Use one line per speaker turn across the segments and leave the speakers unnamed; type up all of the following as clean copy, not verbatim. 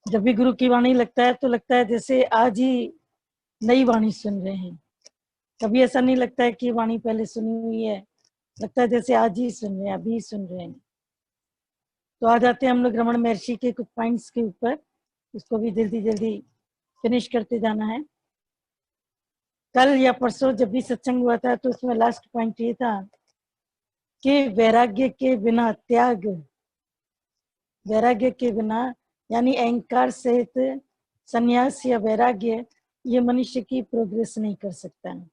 जब भी गुरु की वाणी लगता है तो लगता है जैसे आज ही नई वाणी सुन रहे हैं। कभी ऐसा नहीं लगता है कि वाणी पहले सुनी हुई है, लगता है जैसे आज ही सुन रहे हैं, अभी सुन रहे हैं। तो आ जाते हैं हम लोग रमन महर्षि के कुछ पॉइंट्स के ऊपर, इसको भी जल्दी जल्दी फिनिश करते जाना है। कल या परसों जब भी सत्संग हुआ था तो उसमें लास्ट पॉइंट ये था कि वैराग्य के बिना त्याग, वैराग्य के बिना यानी अहंकार सहित संन्यास या वैराग्य, ये मनुष्य की प्रोग्रेस नहीं कर सकता है।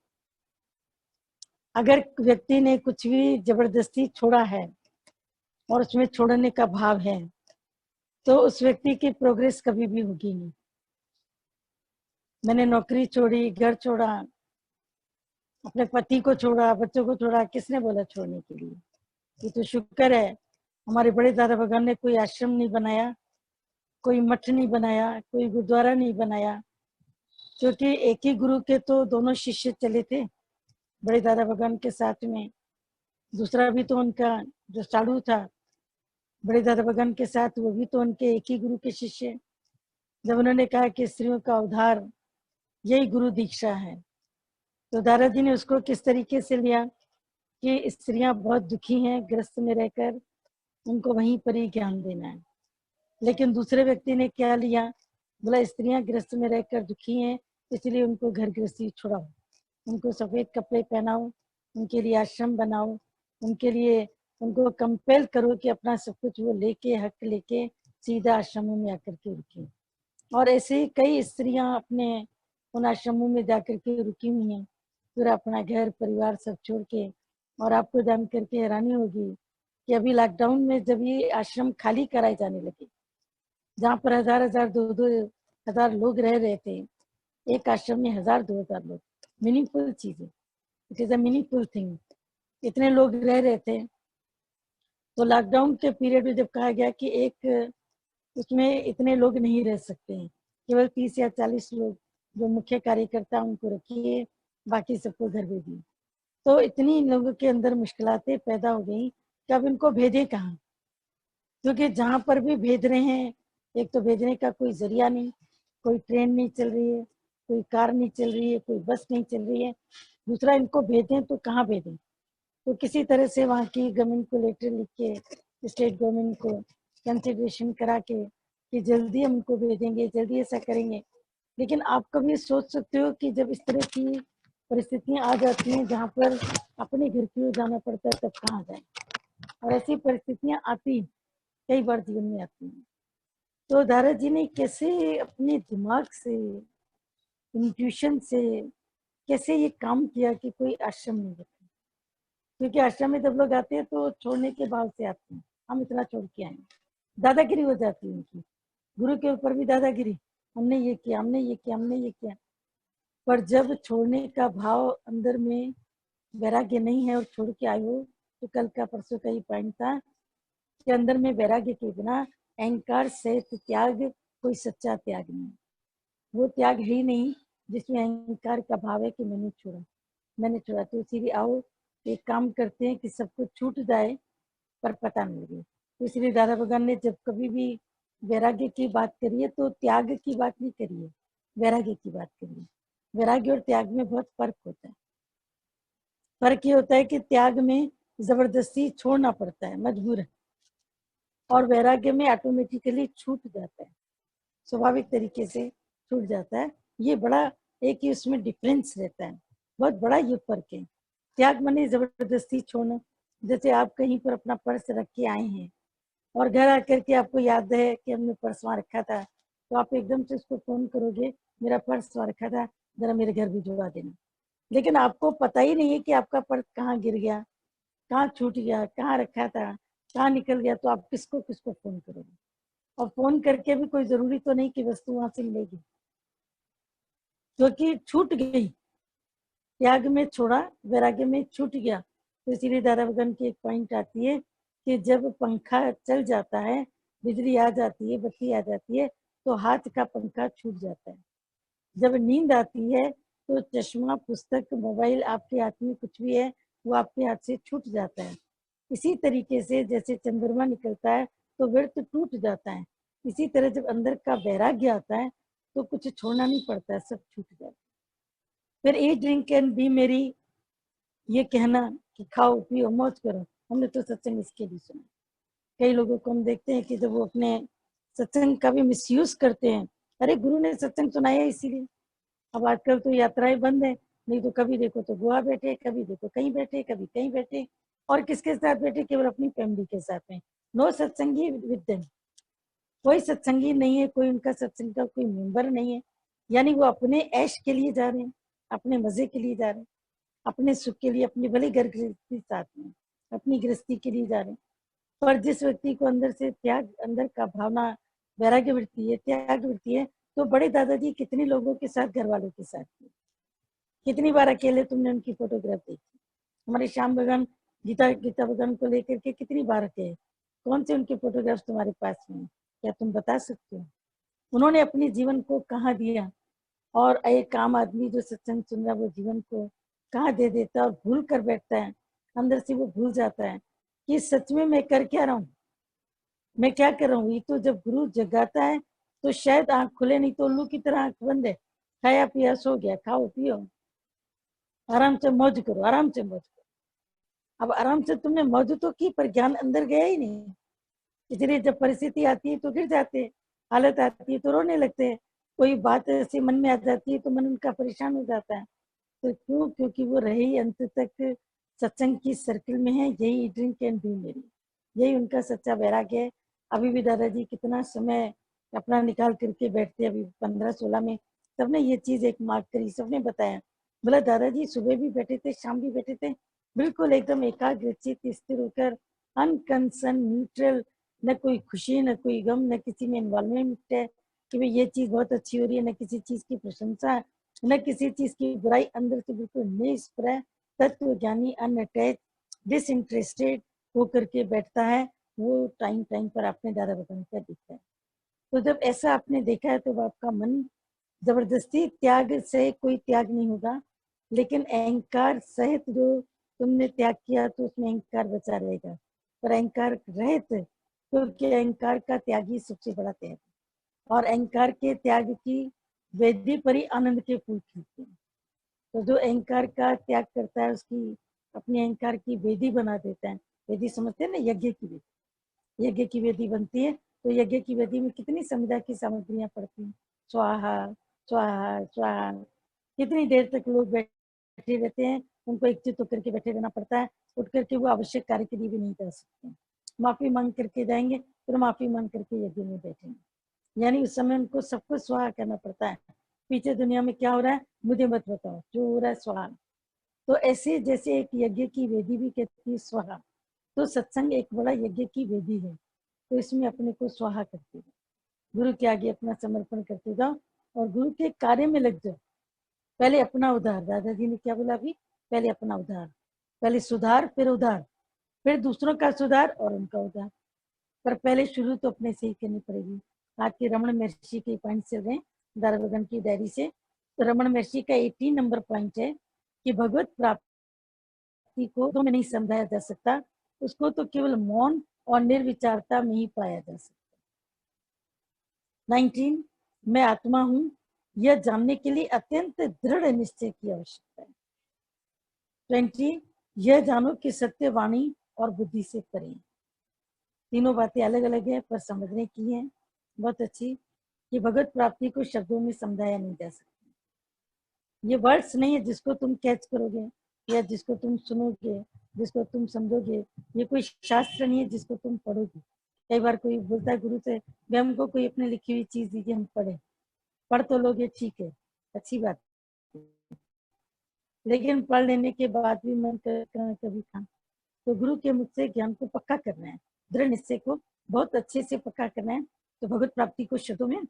अगर व्यक्ति ने कुछ भी जबरदस्ती छोड़ा है और उसमें छोड़ने का भाव है तो उस व्यक्ति की प्रोग्रेस कभी भी होगी नहीं। मैंने नौकरी छोड़ी, घर छोड़ा, अपने पति को छोड़ा, बच्चों को छोड़ा, किसने बोला छोड़ने के लिए? ये तो शुक्र है हमारे बड़े दादा भगवान ने कोई आश्रम नहीं बनाया, कोई मठ नहीं बनाया, कोई गुरुद्वारा नहीं बनाया, क्योंकि एक ही गुरु के तो दोनों शिष्य चले थे बड़े दादा भगवान के साथ में। दूसरा भी तो उनका जो साधु था बड़े दादा भगवान के साथ, वो भी तो उनके एक ही गुरु के शिष्य। जब उन्होंने कहा कि स्त्रियों का उद्धार यही गुरु दीक्षा है, तो दादाजी ने उसको किस तरीके से लिया कि स्त्रियां बहुत दुखी हैं ग्रस्त में रहकर, उनको वहीं पर ही ज्ञान देना है। लेकिन दूसरे व्यक्ति ने क्या लिया, बोला स्त्रियां ग्रस्त में रहकर दुखी हैं इसलिए उनको घर गृहस्थी छुड़ाओ, उनको सफेद कपड़े पहनाओ, उनके लिए आश्रम बनाओ, उनके लिए उनको कंपेल करो कि अपना सब कुछ वो लेके, हक लेके सीधा आश्रमों में आकर के रुके। और ऐसे ही कई स्त्रियां अपने उन आश्रमों में जाकर के रुकी हुई हैं, पूरा अपना घर परिवार सब छोड़ के। और आपको जान करके हैरानी होगी कि अभी लॉकडाउन में जब ये आश्रम खाली कराए जाने लगे, जहाँ पर हजार हजार दो दो हजार लोग रह रहे थे, एक आश्रम में 1000-2000 लोग, मीनिंगफुल चीज है, it is a meaningful thing. इतने लोग रह रहे थे, तो लॉकडाउन के पीरियड में जब कहा गया कि एक उसमें इतने लोग नहीं रह सकते हैं, केवल 30 या 40 लोग जो मुख्य कार्यकर्ता उनको रखिए, बाकी सबको घर भेजिए, तो इतनी लोगों के अंदर मुश्किलातें पैदा हो गई कि अब इनको भेजे कहाँ? क्योंकि जहाँ पर भी भेज रहे हैं, एक तो भेजने का कोई जरिया नहीं, कोई ट्रेन नहीं चल रही है, कोई कार नहीं चल रही है, कोई बस नहीं चल रही है। दूसरा इनको भेजें तो कहाँ भेजें? तो किसी तरह से वहाँ की गवर्नमेंट को लेटर लिख के, स्टेट गवर्नमेंट को कंसिडरेशन करा के कि जल्दी हम उनको भेजेंगे, जल्दी ऐसा करेंगे। लेकिन आप कभी सोच सकते हो कि जब इस तरह की परिस्थितियां आ जाती हैं जहाँ पर अपने घर की ओर जाना पड़ता है, तब कहाँ जाए? और ऐसी परिस्थितियां आती कई बार जीवन में आती हैं। तो दारा जी ने कैसे अपने दिमाग से, इंट्यूशन से कैसे ये काम किया कि कोई आश्रम नहीं रखे। क्योंकि आश्रम में जब लोग आते हैं तो छोड़ने के भाव से आते हैं, हम इतना छोड़ के आए, दादागिरी हो जाती है उनकी, गुरु के ऊपर भी दादागिरी, हमने ये किया, हमने ये किया, हमने ये किया। पर जब छोड़ने का भाव अंदर में वैराग्य नहीं है और छोड़ के आए हो, तो कल का परसों का ही पॉइंट था कि अंदर में वैराग्य के बिना अहंकार सहित त्याग कोई सच्चा त्याग नहीं। वो त्याग है ही नहीं जिसमें अहंकार का भाव है कि मैंने छोड़ा, मैंने छोड़ा। तो इसीलिए आओ एक काम करते हैं कि सब कुछ छूट जाए पर पता नहीं लगे। तो इसलिए दादा भगवान ने जब कभी भी वैराग्य की बात करी है तो त्याग की बात नहीं करी है, वैराग्य की बात करी है। वैराग्य और त्याग में बहुत फर्क होता है। फर्क ये होता है कि त्याग में जबरदस्ती छोड़ना पड़ता है, मजबूर है, और वैराग्य में ऑटोमेटिकली छूट जाता है, स्वाभाविक तरीके से छूट जाता है। ये बड़ा एक ही उसमें डिफरेंस रहता है, बहुत बड़ा ये फर्क है। त्याग माने जबरदस्ती छोड़ना। जैसे आप कहीं पर अपना पर्स रख के आए हैं और घर आकर के आपको याद है कि हमने पर्स वहां रखा था, तो आप एकदम से उसको फोन करोगे, मेरा पर्स वहां रखा था, जरा मेरे घर भिजवा देना। लेकिन आपको पता ही नहीं है कि आपका पर्स कहाँ गिर गया, कहाँ छूट गया, कहाँ रखा था, कहाँ निकल गया, तो आप किसको किसको फोन करोगे? और फोन करके भी कोई जरूरी तो नहीं कि वस्तु वहां से मिलेगी, क्योंकि छूट गई। त्याग में छोड़ा, वैराग्य में छूट गया। तो इसीलिए दादा भगवान की एक पॉइंट आती है कि जब पंखा चल जाता है, बिजली आ जाती है, बत्ती आ जाती है, तो हाथ का पंखा छूट जाता है। जब नींद आती है तो चश्मा, पुस्तक, मोबाइल, आपके हाथ में कुछ भी है वो आपके हाथ से छूट जाता है। इसी तरीके से जैसे चंद्रमा निकलता है तो व्रत टूट जाता है, इसी तरह जब अंदर का वैराग्य आता है तो कुछ छोड़ना नहीं पड़ता है, सब छूट जाता है। फिर ईट ड्रिंक कैन बी मेरी, ये कहना कि खाओ पियो मौज करो, हमने तो सत्संग इसके लिए सुना। कई लोगों को हम देखते हैं कि जब वो अपने सत्संग का भी मिसयूज करते हैं, अरे गुरु ने सत्संग सुनाया इसीलिए। अब आजकल तो यात्राएं बंद है, नहीं तो कभी देखो तो गोवा बैठे, कभी देखो कहीं बैठे, कभी कहीं बैठे, और किसके साथ बैठे, केवल अपनी फैमिली के साथ में। नो सत्संगी विद देम, कोई सत्संगी नहीं है, कोई उनका सत्संग का कोई मेंबर नहीं है। यानी वो अपने ऐश के लिए जा रहे हैं, अपने मजे के लिए जा रहे हैं, अपने सुख के लिए, अपनी भले घर गृहस्थी साथ में, अपनी गृहस्थी के लिए जा रहे हैं। पर जिस व्यक्ति को अंदर से त्याग, अंदर का भावना वैराग्य वृत्ति है, त्याग वृत्ति है, तो बड़े दादाजी कितने लोगों के साथ, घर वालों के साथ, कितनी बार अकेले तुमने उनकी फोटोग्राफ देखी। हमारे श्याम भगवान गीता भगवान को लेकर के कितनी बार गए, कौन से उनके फोटोग्राफ्स तुम्हारे पास में, क्या तुम बता सकते हो? उन्होंने अपने जीवन को कहाँ दिया, और एक आम आदमी जो सत्संग सुन रहा है वो जीवन को कहाँ दे देता है और भूल कर बैठता है। अंदर से वो भूल जाता है कि सच में मैं कर क्या रहा हूँ, मैं क्या कर रहा हूँ। ये तो जब गुरु जगाता है तो शायद आंख खुले, नहीं तो उल्लू की तरह आंख बंद है, खाया पिया सो गया, खाओ पियो आराम से मौज करो, आराम से मौज करो। अब आराम से तुमने मौज तो की, पर ज्ञान अंदर गया ही नहीं। इसलिए जब परिस्थिति आती है तो गिर जाते, हालत आती है तो रोने लगते हैं, कोई बात ऐसी मन में आ जाती है तो मन उनका परेशान हो जाता है। तो क्यों? क्योंकि वो रहे ही अंत तक सत्संग की सर्किल में है। यही ड्रिंक एंड बी मेरी, यही उनका सच्चा वैराग्य है। अभी भी दादाजी कितना समय अपना निकाल करके बैठते, अभी 15-16 में सबने ये चीज एक मार्क करी, सबने बताया, बोला दादाजी सुबह भी बैठे थे, शाम भी बैठे थे, बिल्कुल एकदम एकाग्रचित स्थिर होकर, अनकंसर्न न्यूट्रल, न कोई खुशी न कोई गम, न किसी में इन्वॉल्वमेंट है कि भाई ये चीज बहुत अच्छी हो रही है, न किसी चीज की प्रशंसा है, न किसी चीज की बुराई, अंदर से बिल्कुल निष्प्रय तत्व ज्ञानी, अनअटैच, डिसइंटरेस्टेड होकर के बैठता है। वो टाइम टाइम पर आपने दादा बताने का दिखता है। तो जब ऐसा आपने देखा है तो आपका मन जबरदस्ती त्याग से कोई त्याग नहीं होगा, लेकिन अहंकार सहित जो तुमने त्याग किया तो उसमें अहंकार बचा रहेगा। पर अहंकार रहित, क्योंकि अहंकार का त्यागी सबसे बड़ा त्याग, और अहंकार के त्याग की वेदी पर ही आनंद के फूल खिलते हैं। तो जो अहंकार का त्याग करता है उसकी अपने अहंकार की वेदी बना देता है। वेदी समझते हैं ना, यज्ञ की वेदी, यज्ञ की वेदी बनती है। तो यज्ञ की वेदी में कितनी संविदा की सामग्रियां पड़ती हैं, स्वाहा स्वाहा स्वाहा। कितनी देर तक लोग बैठे रहते हैं, उनको एकचित होकर के बैठे रहना पड़ता है, उठ करके वो आवश्यक कार्य के लिए भी नहीं जा सकते, माफी मांग करके जाएंगे, फिर माफी मांग करके यज्ञ में बैठेंगे। यानी उस समय उनको सब कुछ स्वाहा करना पड़ता है। पीछे दुनिया में क्या हो रहा है मुझे मत बताओ, जो हो रहा है स्वाहा। तो ऐसे जैसे एक यज्ञ की वेदी भी कहती है स्वाहा, तो सत्संग एक बड़ा यज्ञ की वेदी है। तो इसमें अपने को स्वाहा करते जाओ, गुरु के आगे अपना समर्पण करते जाओ और गुरु के कार्य में लग जाओ। पहले अपना उद्धार, दादाजी ने क्या बोला अभी, पहले अपना उद्धार, पहले सुधार फिर उद्धार, फिर दूसरों का सुधार और उनका उद्धार। पर पहले शुरू तो अपने से ही करनी पड़ेगी। आज के रमन महर्षि के पॉइंट चल रहे हैं दादा भगवान की डायरी से। तो रमन महर्षि का 18 नंबर पॉइंट है कि भगवत प्राप्ति को तो में नहीं समझाया जा सकता, उसको तो केवल मौन और निर्विचारता में ही पाया जा सकता। 19, मैं आत्मा हूं, यह जानने के लिए अत्यंत दृढ़ निश्चय की आवश्यकता है। 20, यह जानो कि सत्य वाणी और बुद्धि से परे। तीनों बातें अलग अलग है पर समझने की है, बहुत अच्छी। कि भगवत प्राप्ति को शब्दों में समझाया नहीं जा सकता। ये वर्ड्स नहीं है जिसको तुम कैच करोगे या जिसको तुम सुनोगे, जिसको तुम समझोगे। ये कोई शास्त्र नहीं है जिसको तुम पढ़ोगे। कई बार कोई बोलता है गुरु से, हमको कोई अपने लिखी हुई चीज दीजिए हम पढ़े। पढ़ तो लोगे, ठीक है, अच्छी बात, लेकिन पढ़ लेने के बाद भी मन कभी था। तो गुरु के मुझसे ज्ञान को पक्का करना है, दृढ़ निश्चय को बहुत अच्छे से पक्का करना है। तो भगवत प्राप्ति को शब्दों में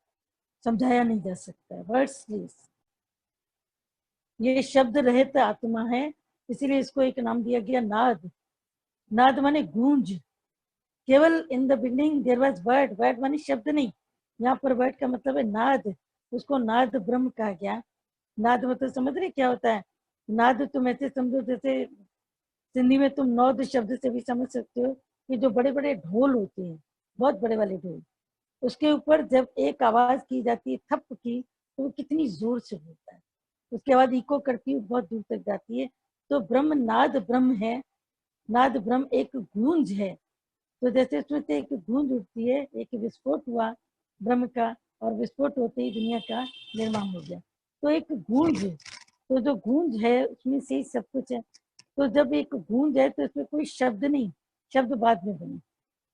समझाया नहीं जा सकता है, वर्ड्सलेस। ये शब्द रहित आत्मा है, इसीलिए इसको एक नाम दिया गया नाद। नाद माने गूंज। केवल in the beginning there was word, word माने शब्द नहीं, यहाँ पर वर्ड का मतलब है नाद। उसको नाद ब्रह्म कहा गया। नाद मतलब समझ रहे क्या होता है? नाद तुम ऐसे समझो जैसे सिंधी में तुम नौद शब्द से भी समझ सकते हो कि जो बड़े बड़े ढोल होते हैं, बहुत बड़े वाले ढोल, उसके ऊपर जब एक आवाज की जाती है थप की, तो वो कितनी जोर से होता है, उसके बाद इको करती है, बहुत दूर तक जाती है। तो ब्रह्म नाद ब्रह्म है, नाद ब्रह्म एक गूंज है। तो जैसे उसमें से एक गूंज उठती है, एक विस्फोट हुआ ब्रह्म का, और विस्फोट होते ही दुनिया का निर्माण हो गया। तो एक गूंज, तो जो गूंज है उसमें से ही सब कुछ है। तो जब एक गूंज है तो इसमें कोई शब्द नहीं, शब्द बाद में बने,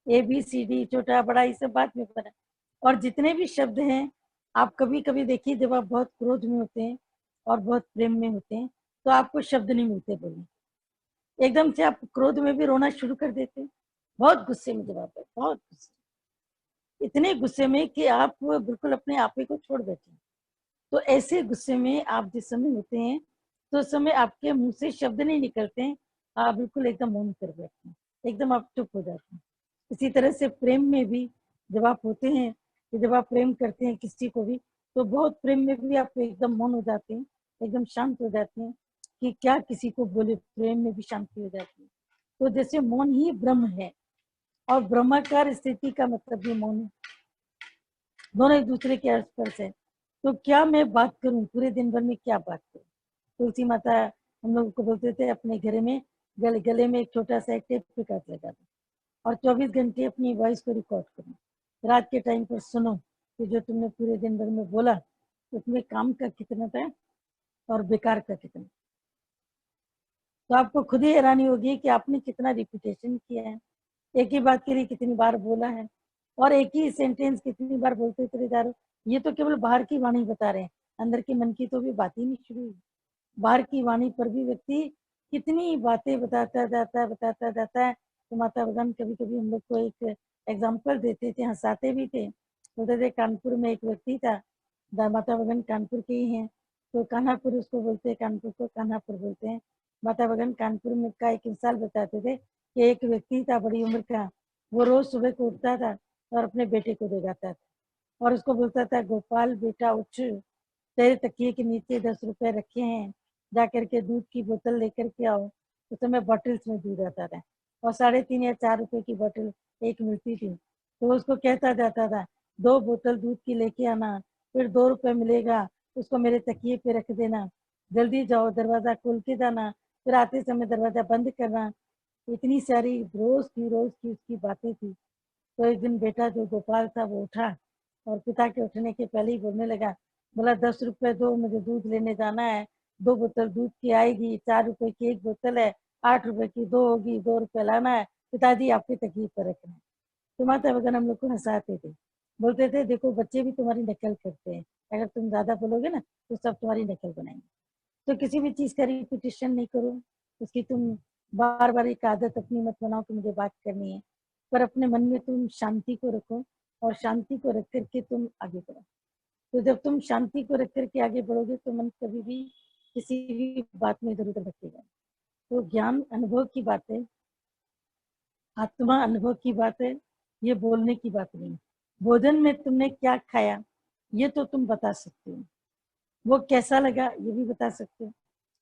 ABCD छोटा बड़ा ये सब बाद में बना। और जितने भी शब्द हैं, आप कभी कभी देखिए जब आप बहुत क्रोध में होते हैं और बहुत प्रेम में होते हैं, तो आपको शब्द नहीं मिलते बोलने, एकदम से आप क्रोध में भी रोना शुरू कर देते हैं, बहुत गुस्से में जब आप है, बहुत गुस्से, इतने गुस्से में कि आप बिल्कुल अपने आप ही को छोड़ बैठे। तो ऐसे गुस्से में आप जिस समय होते हैं, तो उस समय आपके मुंह से शब्द नहीं निकलते हैं, आप बिल्कुल एकदम मौन कर बैठते हैं, एकदम आप चुप हो जाते हैं। इसी तरह से प्रेम में भी जब आप होते हैं, कि जब आप प्रेम करते हैं किसी को भी, तो बहुत प्रेम में भी आप एकदम मौन हो जाते हैं, एकदम शांत हो जाते हैं, कि क्या किसी को बोले, प्रेम में भी शांति हो जाती है। तो जैसे मौन ही ब्रह्म है, और ब्रह्माकार स्थिति का मतलब भी मौन है, दोनों एक दूसरे के स्पर्श है। तो क्या मैं बात करूं पूरे दिन भर में, क्या बात करूं? तुलसी माता हम लोग को बोलते थे अपने घर में गले में एक छोटा सा एक टेप रिकॉर्ड लगा दो, और 24 घंटे अपनी वॉइस को रिकॉर्ड करो, रात के टाइम पर सुनो कि जो तुमने पूरे दिन भर में बोला, उसमें काम का कितना था और बेकार का कितना। तो आपको खुद ही हैरानी होगी कि आपने कितना रिपीटेशन किया है, एक ही बात के लिए कितनी बार बोला है, और एक ही सेंटेंस कितनी बार बोलते चले जा रहे हो। ये तो केवल बाहर की वाणी बता रहे हैं, अंदर के मन की तो भी बात ही नहीं शुरू हुई। बाहर की वाणी पर भी व्यक्ति कितनी बातें बताता जाता है। तो माता भगवान कभी कभी हम लोग को एक एग्जाम्पल देते थे, हंसाते भी थे। बोलते थे कानपुर में एक व्यक्ति था, माता भगवान कानपुर के ही हैं, तो कान्हापुर उसको बोलते हैं, कानपुर को कान्हापुर बोलते हैं। माता भगवान कानपुर में का एक मिसाल बताते थे कि एक व्यक्ति था बड़ी उम्र का, वो रोज सुबह को उठता था और अपने बेटे को जगाता था, और उसको बोलता था, गोपाल बेटा उठ, तेरे तकिए के नीचे 10 रुपए रखे हैं, जा करके दूध की बोतल लेकर के आओ। उस समय बॉटल्स में दूध आता था, और 3.5 या 4 रुपए की बोतल एक मिलती थी। तो उसको कहता जाता था, 2 बोतल दूध की लेके आना, फिर 2 रुपए मिलेगा, उसको मेरे तकिए पे रख देना, जल्दी जाओ, दरवाजा खोल के जाना, फिर आते समय दरवाजा बंद करना। इतनी सारी रोज की उसकी बातें थी। तो एक दिन बेटा जो गोपाल था वो उठा, और पिता के उठने के पहले ही बोलने लगा, बोला 10 रुपए दो, मुझे दूध लेने जाना है, 2 बोतल दूध की आएगी, 4 रुपए की एक बोतल है, 8 रुपए की 2 होगी, 2 रुपए लाना है, पिताजी आपकी तकलीफ पर रखना है। तो माता भगवान हम लोग को हंसाते थे, बोलते थे देखो बच्चे भी तुम्हारी नकल करते हैं, अगर तुम ज्यादा बोलोगे ना तो सब तुम्हारी नकल बनाएंगे। तो किसी भी चीज का रिपीटेशन नहीं करो, उसकी तुम बार बार एक आदत अपनी मत बनाओ कि मुझे बात करनी है, पर अपने मन में तुम शांति को रखो, और शांति को रख करके तुम आगे बढ़ो। तो जब तुम शांति को रख करके आगे बढ़ोगे तो मन कभी भी किसी भी बात में इधर उधर भटकेगा। तो ज्ञान अनुभव की बात है, आत्मा अनुभव की बात है, ये बोलने की बात नहीं। भोजन में तुमने क्या खाया ये तो तुम बता सकते हो, वो कैसा लगा ये भी बता सकते हो,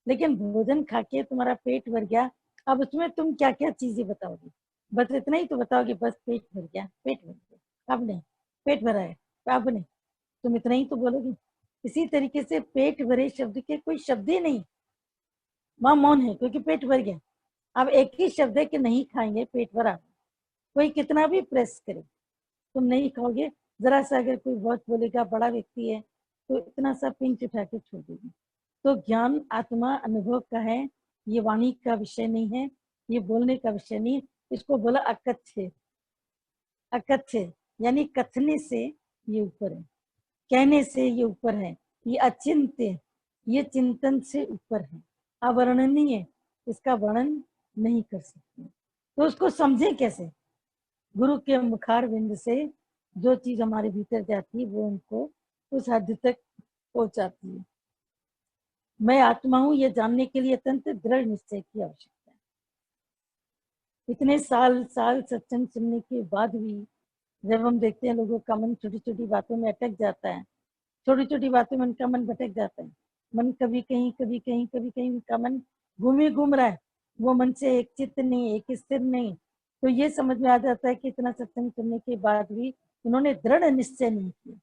लेकिन भोजन खा के तुम्हारा पेट भर गया, अब उसमें तुम क्या क्या चीजें बताओगे? बस इतना ही तो बताओगे, बस पेट भर गया, पेट भर गया, अब नहीं, पेट भरा है, अब नहीं, तुम इतना ही तो बोलोगे। इसी तरीके से पेट भरे शब्द के कोई शब्द ही नहीं, वहां मौन है, क्योंकि पेट भर गया। अब एक ही शब्द है कि नहीं खाएंगे, पेट भरा, कोई कितना भी प्रेस करे तुम नहीं खाओगे। जरा सा अगर कोई बहुत बोलेगा, बड़ा व्यक्ति है, तो इतना सा पिंच उठा के छोड़ देगी। तो ज्ञान आत्मा अनुभव का है, ये वाणी का विषय नहीं है, ये बोलने का विषय नहीं। इसको बोला अकथ्य, अकथ्य यानी कथने से ये ऊपर है, कहने से ये ऊपर है, ये अचिंत्य, ये चिंतन से ऊपर है, अवर्णनीय, इसका वर्णन नहीं कर सकते। तो उसको समझे कैसे? गुरु के मुखार बिंद से जो चीज हमारे भीतर जाती है वो उनको उस हद तक पहुंचाती है। मैं आत्मा हूं ये जानने के लिए अत्यंत दृढ़ निश्चय की आवश्यकता है। इतने साल साल सत्संग सुनने के बाद भी जब हम देखते हैं लोगों का मन छोटी छोटी बातों में अटक जाता है, छोटी छोटी बातों में उनका मन भटक जाता है, मन कभी कहीं कभी कहीं कभी कहीं उनका मन घूम रहा है, वो मन से एक चित्त नहीं, एक स्थिर नहीं। तो ये समझ में आ जाता है कि इतना सत्संग सुनने के बाद भी इन्होंने दृढ़ निश्चय नहीं किया।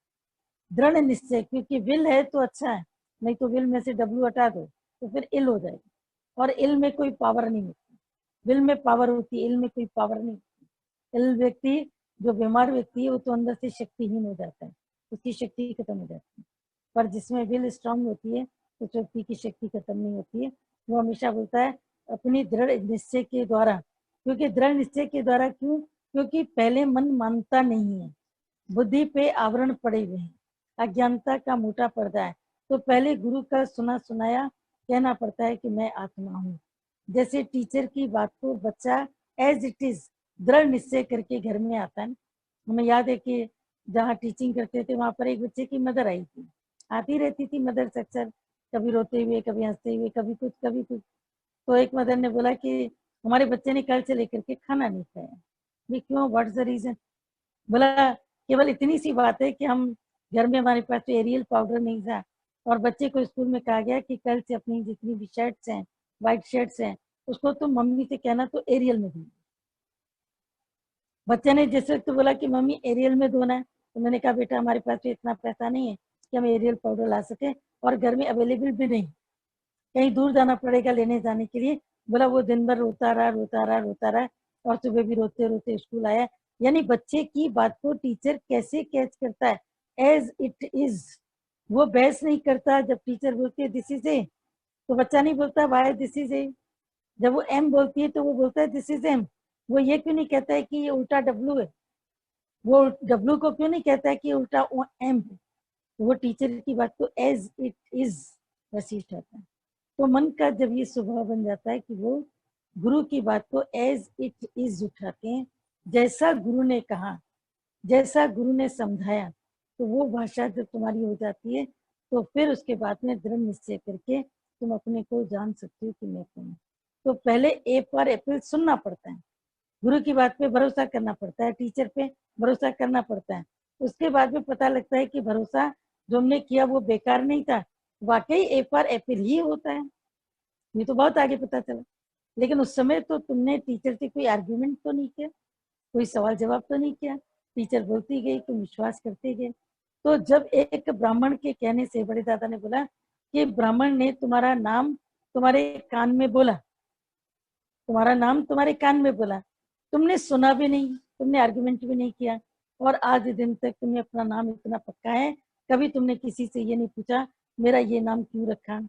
दृढ़ निश्चय, क्योंकि विल है तो अच्छा है, नहीं तो विल में से डब्ल्यू हटा दो तो फिर इल हो जाएगी, और इल में कोई पावर नहीं होती। विल में पावर होती है, इल में कोई पावर नहीं होती। इल व्यक्ति, जो बीमार व्यक्ति है, वो तो अंदर से शक्तिहीन हो जाता है, उसकी शक्ति खत्म हो जाती है। पर जिसमें विल स्ट्रांग होती है, उस व्यक्ति की शक्ति खत्म नहीं होती है। वो हमेशा बोलता है अपनी दृढ़ निश्चय के द्वारा, क्योंकि दृढ़ निश्चय के द्वारा क्यों? क्योंकि पहले मन मानता नहीं है, बुद्धि पे आवरण पड़े हुए हैं, अज्ञानता का मोटा पर्दा है, तो पहले गुरु का सुना सुनाया कहना पड़ता है कि मैं आत्मा हूँ। जैसे टीचर की बात को बच्चा एज इट इज दृढ़ निश्चय करके घर में आता है। हमें याद है कि जहाँ टीचिंग करते थे वहां पर एक बच्चे की मदर आई थी, आती रहती थी मदर अक्सर, कभी रोते हुए, कभी हंसते हुए, कभी कुछ कभी कुछ। तो एक मदर ने बोला कि हमारे बच्चे ने कल से लेकर के खाना नहीं खाया। भी क्यों, व्हाट्स द रीजन? बोला केवल इतनी सी बात है कि हम घर में, हमारे पास तो एरियल पाउडर नहीं था, और बच्चे को स्कूल में कहा गया कि कल से अपनी जितनी भी शर्ट्स हैं, व्हाइट शर्ट्स हैं, उसको तो मम्मी से कहना तो एरियल में धो। बच्चे ने जिस वक्त बोला कि मम्मी एरियल में धोना है, तो मैंने कहा बेटा हमारे पास तो इतना पैसा नहीं है कि हम एरियल पाउडर ला सके, और घर में अवेलेबल भी नहीं, कहीं दूर जाना पड़ेगा लेने जाने के लिए। बोला वो दिन भर रोता रहा रोता रहा रोता रहा, और सुबह भी रोते रोते स्कूल आया। यानी बच्चे की बात को टीचर कैसे कैच करता है, एज इट इज। वो बहस नहीं करता, जब टीचर बोलती है दिस इज ए, तो बच्चा नहीं बोलता वाई दिस इज ए। जब वो एम बोलती है तो वो बोलता है दिस इज एम। वो ये क्यों नहीं कहता है कि ये उल्टा डब्लू है, वो डब्लू को क्यों नहीं कहता है कि उल्टा एम है। वो टीचर की बात को एज इट इज वैसे उठाता है। तो मन का जब ये स्वभाव बन जाता है कि वो गुरु की बात को एज इट इज उठाते हैं, जैसा गुरु ने कहा, जैसा गुरु ने समझाया, तो वो भाषा जब तुम्हारी हो जाती है, तो फिर उसके बाद में दृढ़ निश्चय करके तुम अपने को जान सकते हो कि मैं कौन हूँ। तो पहले ए पर एप्पल सुनना पड़ता है, गुरु की बात पे भरोसा करना पड़ता है, टीचर पे भरोसा करना पड़ता है। उसके बाद में पता लगता है कि भरोसा जो हमने किया वो बेकार नहीं था, वाकई ए पर एप्पल ही होता है। ये तो बहुत आगे पता चला। लेकिन उस समय तो तुमने टीचर से कोई आर्ग्यूमेंट तो नहीं किया, कोई सवाल जवाब तो नहीं किया, टीचर बोलती गई, तुम विश्वास करते गए। तो जब एक ब्राह्मण के कहने से बड़े दादा ने बोला कि ब्राह्मण ने तुम्हारा नाम तुम्हारे कान में बोला, तुम्हारा नाम तुम्हारे कान में बोला, तुमने सुना भी नहीं, तुमने आर्गुमेंट भी नहीं किया, और आज दिन तक तुम्हें अपना नाम इतना पक्का है, कभी तुमने किसी से ये नहीं पूछा मेरा ये नाम क्यों रखा,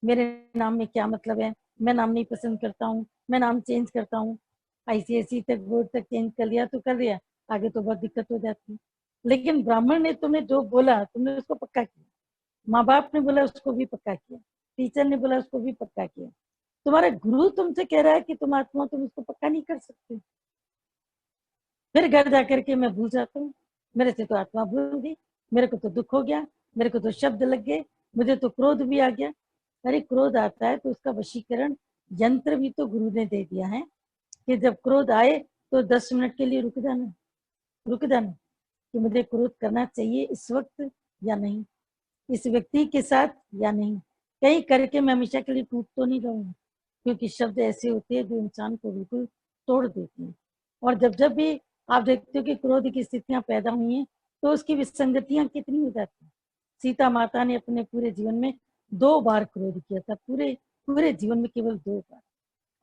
मेरे नाम में क्या मतलब है, मैं नाम नहीं पसंद करता हूँ, मैं नाम चेंज करता हूँ। आईसीएसई तक, बोर्ड तक चेंज कर लिया तो कर लिया, आगे तो बहुत दिक्कत हो जाती है। लेकिन ब्राह्मण ने तुम्हें जो बोला तुमने उसको पक्का किया, माँ बाप ने बोला उसको भी पक्का किया, टीचर ने बोला उसको भी पक्का किया। तुम्हारा गुरु तुमसे कह रहा है कि तुम आत्मा, तुम उसको पक्का नहीं कर सकते। फिर घर जाकर के मैं भूल जाता हूँ, मेरे से तो आत्मा भूल गई, मेरे को तो दुख हो गया, मेरे को तो शब्द लग गए, मुझे तो क्रोध भी आ गया। अरे क्रोध आता है तो उसका वशीकरण यंत्र भी तो गुरु ने दे दिया है कि जब क्रोध आए तो 10 मिनट के लिए रुक जाना, रुक जाना कि मुझे क्रोध करना चाहिए इस वक्त या नहीं, इस व्यक्ति के साथ या नहीं, कहीं करके मैं हमेशा के लिए टूट तो नहीं जाऊंगा। क्योंकि शब्द ऐसे होते हैं जो इंसान को बिल्कुल तोड़ देते हैं। और जब जब भी आप देखते हो कि क्रोध की स्थितियां पैदा हुई हैं, तो उसकी विसंगतियां कितनी हो जाती हैं। सीता माता ने अपने पूरे जीवन में 2 बार क्रोध किया था, पूरे पूरे जीवन में केवल 2 बार,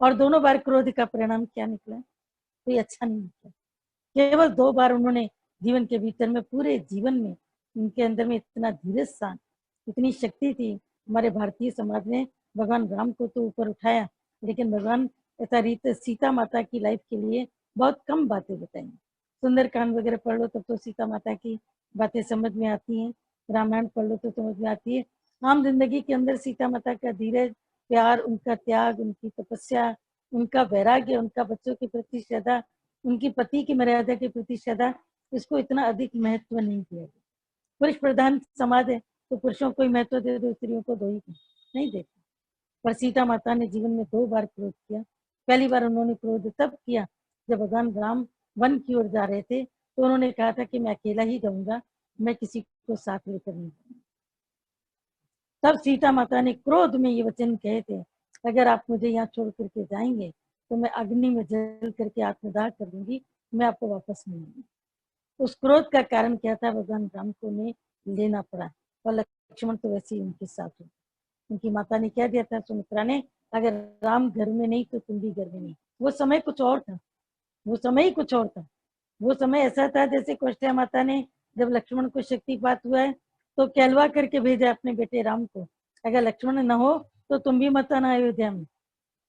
और दोनों बार क्रोध का परिणाम क्या निकला? कोई अच्छा नहीं निकला। केवल 2 बार उन्होंने जीवन के भीतर में, पूरे जीवन में उनके अंदर में इतना धीरज था, इतनी शक्ति थी। हमारे भारतीय समाज ने भगवान राम को तो ऊपर उठाया, लेकिन भगवान रीत सीता माता की लाइफ के लिए बहुत कम बातें बताई। सुंदरकांड वगैरह पढ़ लो तब तो सीता माता की बातें समझ में आती हैं, रामायण पढ़ लो तो समझ में आती है। आम जिंदगी के अंदर सीता माता का धीरज, प्यार, उनका त्याग, उनकी तपस्या, उनका वैराग्य, उनका बच्चों के प्रति श्रद्धा, उनकी पति की मर्यादा के प्रति श्रद्धा, इसको इतना अधिक महत्व नहीं दिया गया। पुरुष प्रधान समाज है तो पुरुषों को ही महत्व दे दो, स्त्रियों को दो ही नहीं देते। पर सीता माता ने जीवन में 2 बार क्रोध किया। पहली बार उन्होंने क्रोध तब किया जब भगवान राम वन की ओर जा रहे थे, तो उन्होंने कहा था कि मैं अकेला ही जाऊंगा, मैं किसी को साथ लेकर नहीं जाऊंगा। तब सीता माता ने क्रोध में ये वचन कहे थे, अगर आप मुझे यहाँ छोड़ करके जाएंगे तो मैं अग्नि में जल करके आत्मदाह कर दूंगी, मैं आपको वापस नहीं लूंगी। उस क्रोध का कारण क्या था, भगवान राम को ने लेना पड़ा। और लक्ष्मण तो वैसे ही उनके साथ हो। उनकी माता ने क्या दिया था सुमित्रा ने, अगर राम घर में नहीं तो तुम भी घर में नहीं। वो समय कुछ और था, वो समय ही कुछ और था। वो समय ऐसा था जैसे कौशल्या माता ने जब लक्ष्मण को शक्तिपात हुआ है तो कहलवा करके भेजा अपने बेटे राम को, अगर लक्ष्मण न हो तो तुम भी मत आना अयोध्या में।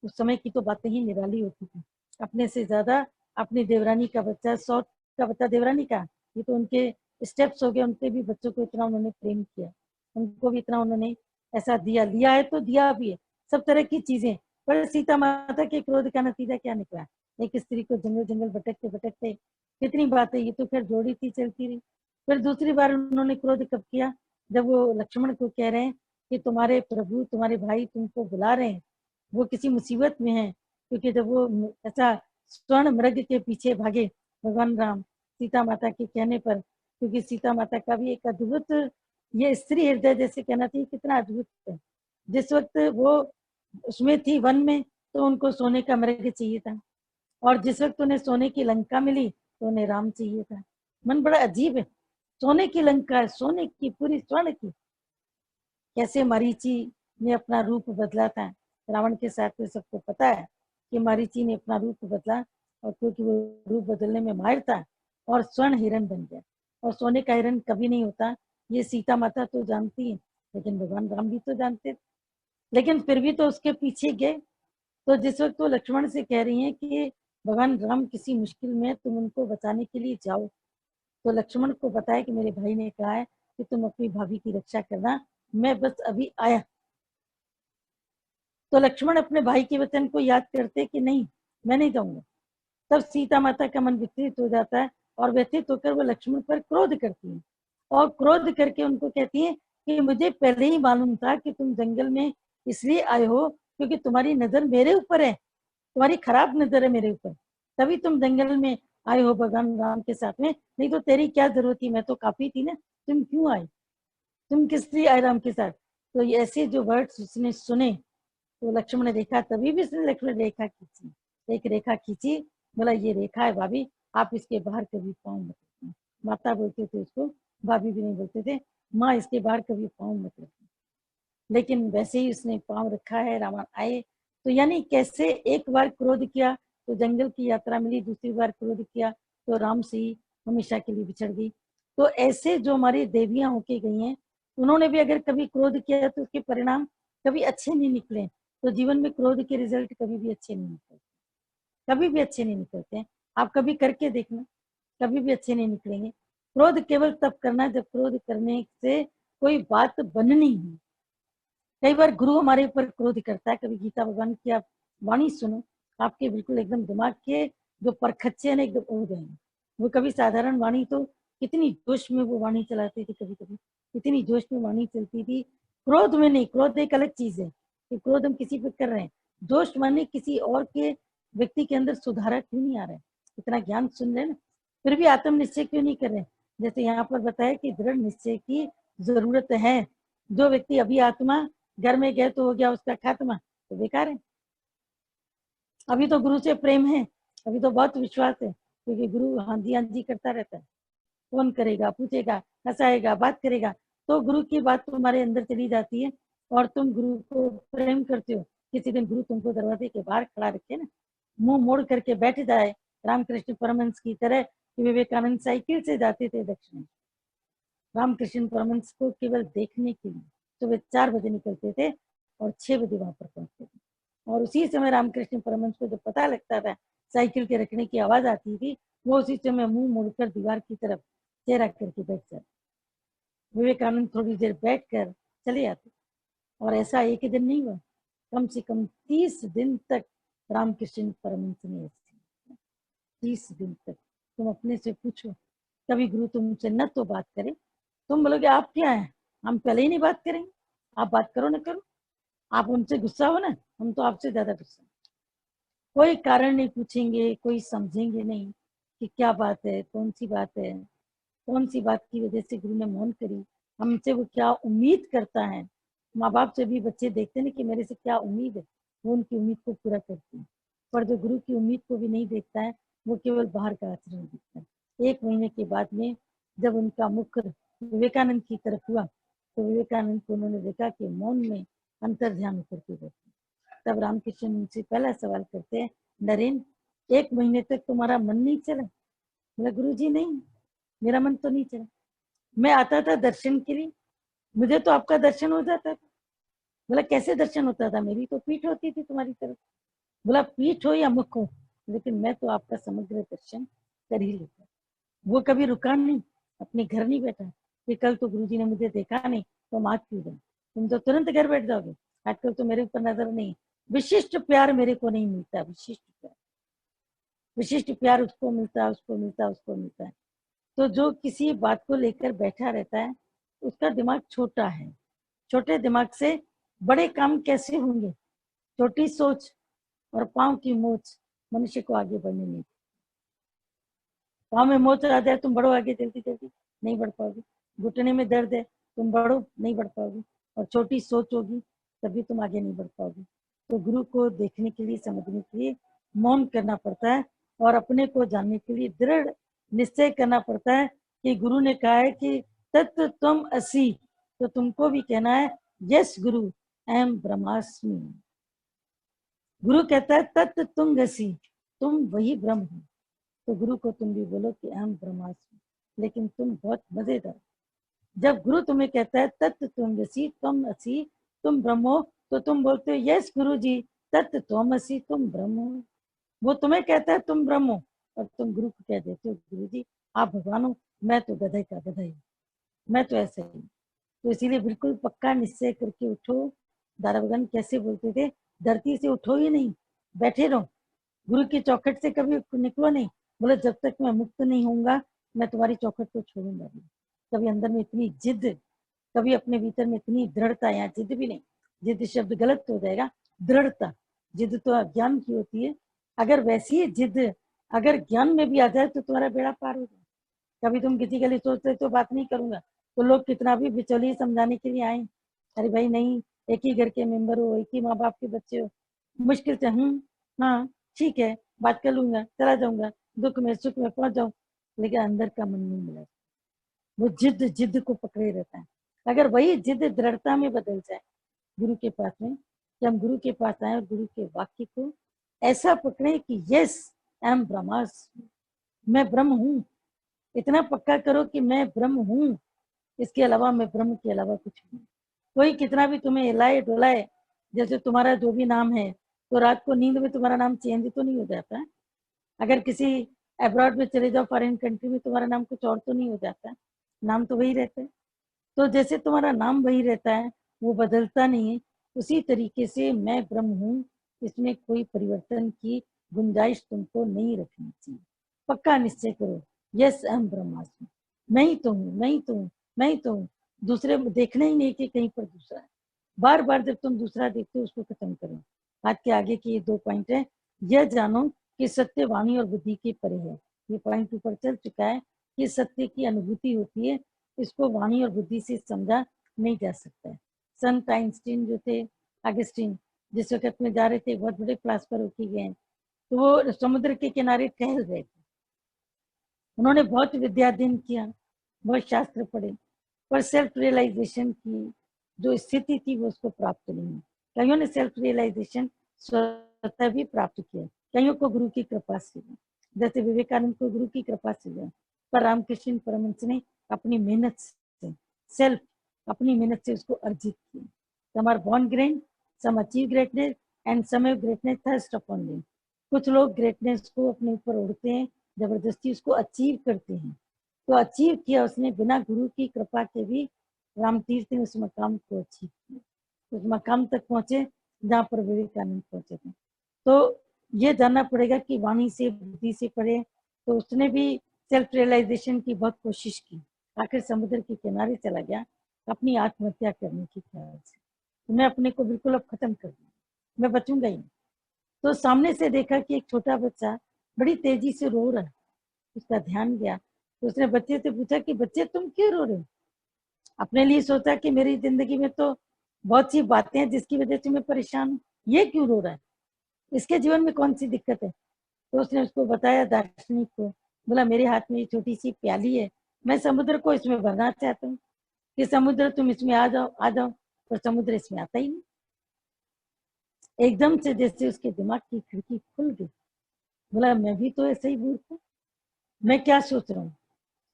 उस समय की तो बातें ही निराली होती थी। अपने से ज्यादा अपनी देवरानी का बच्चा, सौत का बच्चा देवरानी का, ये तो उनके स्टेप्स हो गए। उनके भी बच्चों को इतना उन्होंने प्रेम किया, उनको भी इतना उन्होंने ऐसा दिया, लिया है तो दिया भी है, सब तरह की चीजें। पर सीता माता के क्रोध का नतीजा क्या निकला, एक स्त्री को जंगल जंगल भटकते भटकते कितनी बातें, ये तो फिर जोड़ी थी चलती रही। फिर दूसरी बार उन्होंने क्रोध कब किया, जब वो लक्ष्मण को कह रहे हैं कि तुम्हारे प्रभु तुम्हारे भाई तुमको बुला रहे हैं, वो किसी मुसीबत में है। क्योंकि जब वो ऐसा स्वर्ण मृग के पीछे भागे भगवान राम सीता माता के कहने पर, क्योंकि सीता माता का भी एक अद्भुत, ये स्त्री हृदय जैसे कहना चाहिए, कितना अद्भुत है। जिस वक्त वो उसमें थी वन में तो उनको सोने का मृग चाहिए था, और जिस वक्त उन्हें सोने की लंका मिली तो उन्हें राम चाहिए था। मन बड़ा अजीब है, सोने की लंका, सोने की पूरी स्वर्ण की। कैसे मरीचि ने अपना रूप बदला था रावण के साथ, तो सबको पता है कि मरीचि ने अपना रूप बदला, और क्योंकि वो रूप बदलने में माहिर था और स्वर्ण हिरण बन गया। और सोने का हिरण कभी नहीं होता, ये सीता माता तो जानती है, लेकिन भगवान राम भी तो जानते थे। लेकिन फिर भी तो उसके पीछे गए। तो जिस वक्त वो लक्ष्मण से कह रही हैं कि भगवान राम किसी मुश्किल में, तुम उनको बचाने के लिए जाओ, तो लक्ष्मण को पता है कि मेरे भाई ने कहा है कि तुम अपनी भाभी की रक्षा करना, मैं बस अभी आया। तो लक्ष्मण अपने भाई के वचन को याद करते कि नहीं, मैं नहीं जाऊंगा। तब सीता माता का मन विचलित हो जाता है, और व्यथित होकर वो लक्ष्मण पर क्रोध करती है, और क्रोध करके उनको कहती है कि मुझे पहले ही मालूम था कि तुम जंगल में इसलिए आए हो क्योंकि तुम्हारी नजर मेरे ऊपर है, तुम्हारी खराब नजर है मेरे ऊपर, तभी तुम जंगल में आए हो भगवान राम के साथ में, नहीं तो तेरी क्या जरूरत थी, मैं तो काफी थी ना, तुम क्यों आए, तुम किस लिए आए राम के साथ। तो ये ऐसे जो वर्ड्स उसने सुने, तो लक्ष्मण ने देखा, तभी भी उसने लक्ष्मण रेखा खींची, एक रेखा खींची, बोला ये रेखा है भाभी, आप इसके बाहर कभी पाँव मत रखना। माता बोलते थे उसको, भाभी भी नहीं बोलते थे, माँ इसके बाहर कभी पाँव मत रखना। लेकिन वैसे ही उसने पाँव रखा है, रावण आए। तो यानी कैसे एक बार क्रोध किया तो जंगल की यात्रा मिली, दूसरी बार क्रोध किया तो राम से ही हमेशा के लिए बिछड़ गई। तो ऐसे जो हमारी देवियां होके गई हैं, उन्होंने भी अगर कभी क्रोध किया तो उसके परिणाम कभी अच्छे नहीं निकले। तो जीवन में क्रोध के रिजल्ट कभी भी अच्छे नहीं निकलते, कभी भी अच्छे नहीं निकलते हैं। आप कभी करके देखना, कभी भी अच्छे नहीं निकलेंगे। क्रोध केवल तब करना जब क्रोध करने से कोई बात बननी है। कई बार गुरु हमारे ऊपर क्रोध करता है, कभी गीता भगवान की आप वाणी सुनो, आपके बिल्कुल एकदम दिमाग के जो परखच्चे हैं एकदम उड़ गए। वो कभी साधारण वाणी तो कितनी जोश में वो वाणी चलाते थे, कभी कभी इतनी जोश में वाणी चलती थी। क्रोध में नहीं, क्रोध एक अलग चीज है कि क्रोध हम किसी पे कर रहे हैं, जोश माने किसी और के व्यक्ति के अंदर सुधारा क्यों नहीं आ रहा है, इतना ज्ञान सुन रहे ना, फिर भी आत्म निश्चय क्यों नहीं कर रहे। जैसे यहाँ पर बताया कि दृढ़ निश्चय की जरूरत है। जो व्यक्ति अभी आत्मा घर में गए तो हो गया उसका खात्मा, तो बेकार है। अभी तो गुरु से प्रेम है, अभी तो बहुत विश्वास है, क्योंकि गुरु हाँ जी करता रहता है, फोन करेगा, पूछेगा, हंसाएगा, बात करेगा, तो गुरु की बात तुम्हारे अंदर चली जाती है और तुम गुरु को प्रेम करते हो। किसी दिन गुरु तुमको दरवाजे के बाहर खड़ा रखे ना, मुंह मोड़ करके बैठ जाए, रामकृष्ण परमहंस की तरह, कि विवेकानंद साइकिल से जाते थे दक्षिण, रामकृष्ण परमहंस को केवल देखने के लिए सुबह 4 बजे निकलते थे और 6 बजे वहां पर पहुंचते थे। और उसी समय रामकृष्ण परमहंस को जब पता लगता था, साइकिल के रखने की आवाज आती थी, वो उसी समय मुंह मोड़कर दीवार की तरफ चेहरा करके बैठ जाते। विवेकानंद थोड़ी देर बैठ कर चले आते। और ऐसा एक ही दिन नहीं हुआ, कम से कम 30 दिन तक रामकृष्ण परमहंस ने 30 दिन तक। तुम अपने से पूछो, कभी गुरु तुमसे न तो बात करे, तुम बोलोगे आप क्या है, हम पहले ही नहीं बात करेंगे, आप बात करो ना करो, आप उनसे गुस्सा हो ना, हम तो आपसे ज्यादा गुस्सा। कोई कारण नहीं पूछेंगे, कोई समझेंगे नहीं कि क्या बात है, कौन सी बात है, कौन सी बात की वजह से गुरु ने मौन करी, हमसे वो क्या उम्मीद करता है। माँ बाप से भी बच्चे देखते हैं कि मेरे से क्या उम्मीद है, वो उनकी उम्मीद को पूरा करती है। पर जो गुरु की उम्मीद को भी नहीं देखता है, वो केवल बाहर का आचरण देखता है। 1 महीने के बाद में जब उनका मुख विवेकानंद की तरफ हुआ तो विवेकानंद को उन्होंने देखा कि मौन में अंतर ध्यान होकर के बैठे। तब रामकृष्ण उनसे पहला सवाल करते हैं, नरेंद्र 1 महीने तक तुम्हारा मन नहीं चला? बोला, गुरुजी नहीं, मेरा मन तो नहीं चला। मैं आता था दर्शन के लिए, मुझे तो आपका दर्शन हो जाता था। बोला, कैसे दर्शन होता था? मेरी तो पीठ होती थी तुम्हारी तरफ। बोला, पीठ हो या मुख हो, लेकिन मैं तो आपका समग्र दर्शन कर ही लेता। वो कभी रुका नहीं, अपने घर नहीं बैठा कि कल तो गुरुजी ने मुझे देखा नहीं तो हम आज क्यों जाए, तुम तो तुरंत घर बैठ जाओगे, आजकल तो मेरे ऊपर नजर नहीं। विशिष्ट प्यार मेरे को नहीं मिलता, विशिष्ट प्यार उसको मिलता है, उसको मिलता है, उसको मिलता है। तो जो किसी बात को लेकर बैठा रहता है उसका दिमाग छोटा है। छोटे दिमाग से बड़े काम कैसे होंगे? छोटी सोच और पांव की मोच मनुष्य को आगे बढ़ने नहीं। पाँव में मोच आ जाए, तुम बढ़ो आगे जल्दी जल्दी, नहीं बढ़ पाओगे। घुटने में दर्द है, तुम बढ़ो, नहीं बढ़ पाओगे। और छोटी सोच होगी तभी तुम आगे नहीं बढ़ पाओगे। तो गुरु को देखने के लिए, समझने के लिए मौन करना पड़ता है और अपने को जानने के लिए दृढ़ निश्चय करना पड़ता है कि गुरु ने कहा है कि तत्व तुम असि, तो तुमको भी कहना है यस गुरु एम ब्रह्मास्मि। गुरु कहता है तत्व तुम असि, तुम वही ब्रह्म हो। तो गुरु को तुम भी बोलो कि अहम ब्रह्मास्मि, लेकिन तुम बहुत मजेदार। जब गुरु तुम्हें कहता है तत्व तुम असी, तुम असी, तुम ब्रह्म हो, तो तुम बोलते हो यस गुरु जी, तत्व तुम असी, तुम ब्रह्म हो। वो तुम्हें कहता है तुम ब्रह्म हो और तुम गुरु को कह देते हो गुरु जी आप भगवान हो, मैं तो गधे का गधा ही, मैं तो ऐसे ही। तो इसीलिए बिल्कुल पक्का निश्चय करके उठो। दारा भगवान कैसे बोलते थे, धरती से उठो ही नहीं, बैठे रहो, गुरु की चौखट से कभी निकलो नहीं। बोले जब तक मैं मुक्त नहीं होऊंगा मैं तुम्हारी चौखट को छोड़ूंगा नहीं। कभी अंदर में इतनी जिद, कभी अपने भीतर में इतनी दृढ़ता, यहाँ जिद भी नहीं, जिद शब्द गलत हो जाएगा, दृढ़ता। जिद तो अज्ञान की होती है, अगर वैसी ही जिद अगर ज्ञान में भी आ जाए तो तुम्हारा बेड़ा पार हो जाए। कभी तुम किसी के लिए सोचते तो बात नहीं करूंगा, तो लोग कितना भी बिचौलिए समझाने के लिए आए, अरे भाई नहीं, एक ही घर के मेंबर हो, एक ही माँ बाप के बच्चे हो, मुश्किल से हाँ ठीक है बात कर लूंगा, चला जाऊंगा, दुख में सुख में पहुंच जाऊं, लेकिन अंदर का मन नहीं मिला। वो जिद जिद को पकड़े रहता है। अगर वही जिद दृढ़ता में बदल जाए गुरु के पास में, कि हम गुरु के पास आए और गुरु के वाक्य को ऐसा पकड़े कि यस आई एम ब्रह्मास्मि, मैं ब्रह्म हूँ। इतना पक्का करो कि मैं ब्रह्म हूँ, इसके अलावा मैं ब्रह्म के अलावा कुछ नहीं। कोई कितना भी तुम्हें हिलाए डुलाए, जैसे तुम्हारा जो भी नाम है, तो रात को नींद में तुम्हारा नाम चेंज तो नहीं हो जाता है। अगर किसी अब्रॉड में चले जाओ, फॉरेन कंट्री में, तुम्हारा नाम कुछ और तो नहीं हो जाता है, नाम तो वही रहता है। तो जैसे तुम्हारा नाम वही रहता है, वो बदलता नहीं है, उसी तरीके से मैं ब्रह्म हूँ, इसमें कोई परिवर्तन की गुंजाइश तुमको नहीं रखनी चाहिए। पक्का निश्चय करो, यस अहम ब्रह्मास्मि, मैं ही तो हूँ, मैं ही तो हूँ, मैं ही तो हूँ। दूसरे देखना ही नहीं कि कहीं पर दूसरा है। बार बार जब तुम दूसरा देखते हो उसको खत्म करो। आज के आगे की ये 2 पॉइंट है। यह जानो कि सत्य वाणी और बुद्धि के परे है। ये पॉइंट ऊपर चल चुका है कि सत्य की अनुभूति होती है, इसको वाणी और बुद्धि से समझा नहीं जा सकता है। संत आइंस्टीन जो थे, अगस्टीन, जिस वक्त में जा रहे थे, बहुत बड़े फिलासफर होके गए, तो वो समुद्र के किनारे टहल रहे थे। उन्होंने बहुत विद्या अध्ययन किया, बहुत शास्त्र पढ़े, पर सेल्फ रियलाइजेशन की जो स्थिति थी वो उसको प्राप्त नहीं हुई। कईयों ने सेल्फ रियलाइजेशन स्वतः भी प्राप्त किया, कईयों को गुरु की कृपा से, जैसे विवेकानंद को गुरु की कृपा से हुआ, पर रामकृष्ण परमहंस ने अपनी मेहनत से, सेल्फ अपनी मेहनत से उसको अर्जित किया। Some are born great, some achieve greatness and some have greatness thrust upon them. कुछ लोग ग्रेटनेस को अपने ऊपर उड़ते हैं, जबरदस्ती उसको अचीव करते हैं। तो अचीव किया उसने बिना गुरु की कृपा के भी। रामतीर्थ ने उस मकाम को अचीव किया, उस मकाम तक पहुंचे जहाँ पर विवेकानंद पहुंचे थे। तो ये जानना पड़ेगा कि वाणी से बुद्धि से पढ़े। तो उसने भी सेल्फ रियलाइजेशन की बहुत कोशिश की, आखिर समुद्र के किनारे चला गया अपनी आत्महत्या करने की ख्याल से। तो मैं अपने को बिल्कुल अब खत्म कर दूंगा, मैं बचूंगा ही नहीं। तो सामने से देखा कि एक छोटा बच्चा बड़ी तेजी से रो रहा है, उसका ध्यान गया। तो उसने बच्चे से पूछा कि बच्चे तुम क्यों रो रहे हो? अपने लिए सोचा कि मेरी जिंदगी में तो बहुत सी बातें हैं जिसकी वजह से मैं परेशान हूँ, ये क्यों रो रहा है, इसके जीवन में कौन सी दिक्कत है? तो उसने उसको बताया दार्शनिक को बोला मेरे हाथ में ये छोटी सी प्याली है, मैं समुद्र को इसमें भरना चाहता हूँ कि समुद्र तुम इसमें आ जाओ आ जाओ, पर समुद्र इसमें आता ही नहीं। एकदम से जैसे उसके दिमाग की खिड़की खुल गई। बोला मैं भी तो ऐसे ही मूर्ख हूँ, मैं क्या सोच रहा हूँ,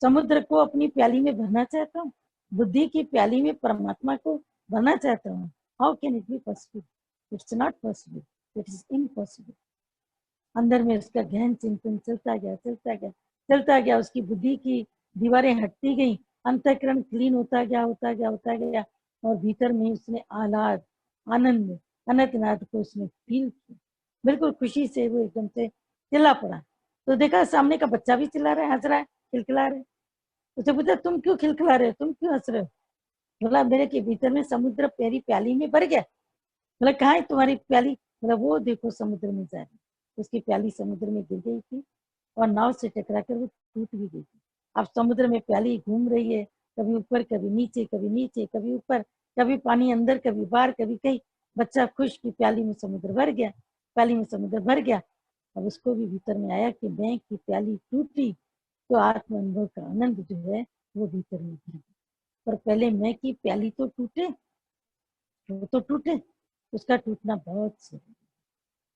समुद्र को अपनी प्याली में भरना चाहता हूँ, बुद्धि की प्याली में परमात्मा को भरना चाहता हूँ। How can it be possible? It's not possible, it is impossible. अंदर में उसका गहन चिंतन चलता गया चलता गया चलता गया, उसकी बुद्धि की दीवारें हटती गई, अंतःकरण क्लीन होता गया होता गया होता गया, और भीतर में उसने आह्लाद आनंद अनंतनाद को उसने फील किया। बिल्कुल खुशी से वो एकदम से चिल्ला पड़ा। तो देखा सामने का बच्चा भी चिल्ला रहा है, हंस रहा है, खिलखिला रहा है। उसे पूछा तुम क्यों खिलखिला रहे हो, तुम क्यों हंस रहे हो? बोला मेरे के भीतर में समुद्र मेरी प्याली में भर गया। बोला कहाँ है तुम्हारी प्याली? बोला वो देखो समुद्र में जा रही। उसकी प्याली समुद्र में गिर गई थी और नाव से टकरा कर वो टूट भी गई थी। अब समुद्र में प्याली घूम रही है, कभी ऊपर कभी नीचे, कभी नीचे कभी ऊपर, कभी पानी अंदर कभी बाहर कभी कहीं। बच्चा खुश की प्याली में समुद्र भर गया, प्याली में समुद्र भर गया। अब उसको भी भीतर में आया कि मैं की प्याली टूटी तो आत्म अनुभव का आनंद जो है वो भीतर में भर गया। पर पहले मैं की प्याली तो टूटे, वो तो टूटे, उसका टूटना बहुत जरूरी।